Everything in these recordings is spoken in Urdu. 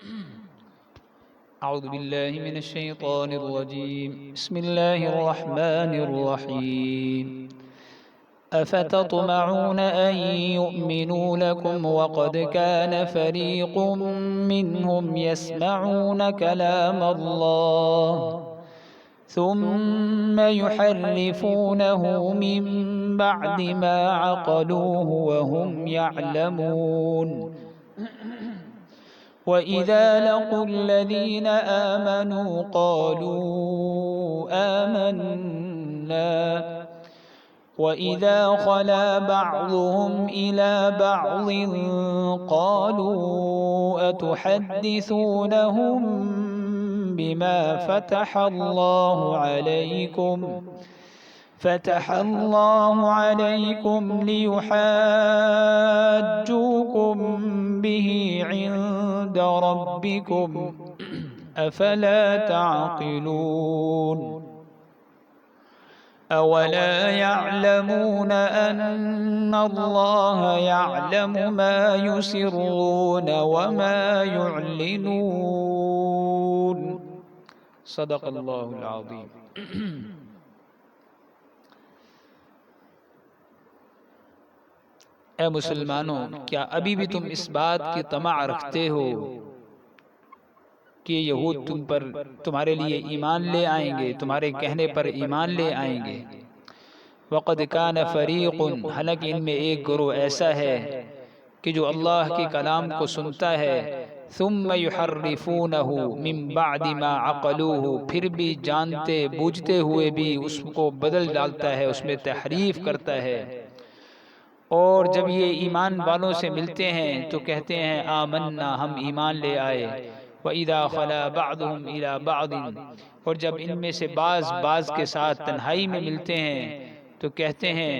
اعوذ باللہ من الشیطان الرجیم بسم اللہ الرحمن الرحیم افتطمعون ان يؤمنوا لكم وقد كان فريق منهم يسمعون كلام الله ثم يحرفونه من بعد ما عقلوه وهم يعلمون وَإِذَا لَقُوا الَّذِينَ آمَنُوا قَالُوا آمَنَّا وَإِذَا خَلَا بَعْضُهُمْ إِلَى بَعْضٍ قَالُوا أَتُحَدِّثُونَهُم بِمَا فتح الله عليكم ليحاجوكم به عند ربكم أفلا تعقلون أولا يعلمون أن الله يعلم ما يسرون وما يعلنون صدق الله العظيم. اے مسلمانوں، کیا ابھی بھی تم اس بات کی طمع رکھتے ہو کہ یہود تم پر تمہارے لیے ایمان لے آئیں گے، تمہارے کہنے پر ایمان لے آئیں گے؟ وَقَدْ كَانَ فَرِيقٌ، حالانکہ ان میں ایک گروہ ایسا ہے کہ جو اللہ کے کلام کو سنتا ہے، ثُمَّ يُحَرِّفُونَهُ مِن بَعْدِ مَا عَقَلُوهُ، پھر بھی جانتے بوجھتے ہوئے بھی اس کو بدل ڈالتا ہے، اس میں تحریف کرتا ہے۔ اور جب یہ ایمان والوں سے ملتے ہیں تو کہتے ہیں آمنا، ہم ایمان لے آئے۔ وَإِذَا خَلَا بَعْضُهُمْ إِلَى بَعْضٍ، اور جب ان میں سے بعض کے ساتھ تنہائی میں ملتے ہیں تو کہتے ہیں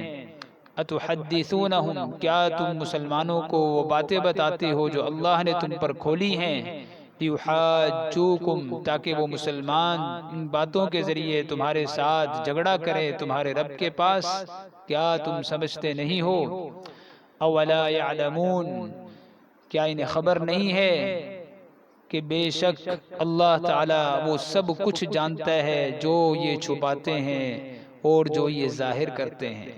أَتُحَدِّثُونَهُمْ، کیا تم مسلمانوں کو وہ باتیں بتاتے ہو جو اللہ نے تم پر کھولی ہیں، لِيُحَاجُّوكُمْ، تاکہ وہ مسلمان ان باتوں کے ذریعے تمہارے ساتھ جھگڑا کریں تمہارے رب کے پاس؟ کیا تم سمجھتے نہیں ہو؟ اولا يعلمون، کیا انہیں خبر نہیں ہے کہ بے شک اللہ تعالی وہ سب کچھ جانتا ہے، جو یہ چھپاتے ہیں اور جو یہ ظاہر کرتے ہیں۔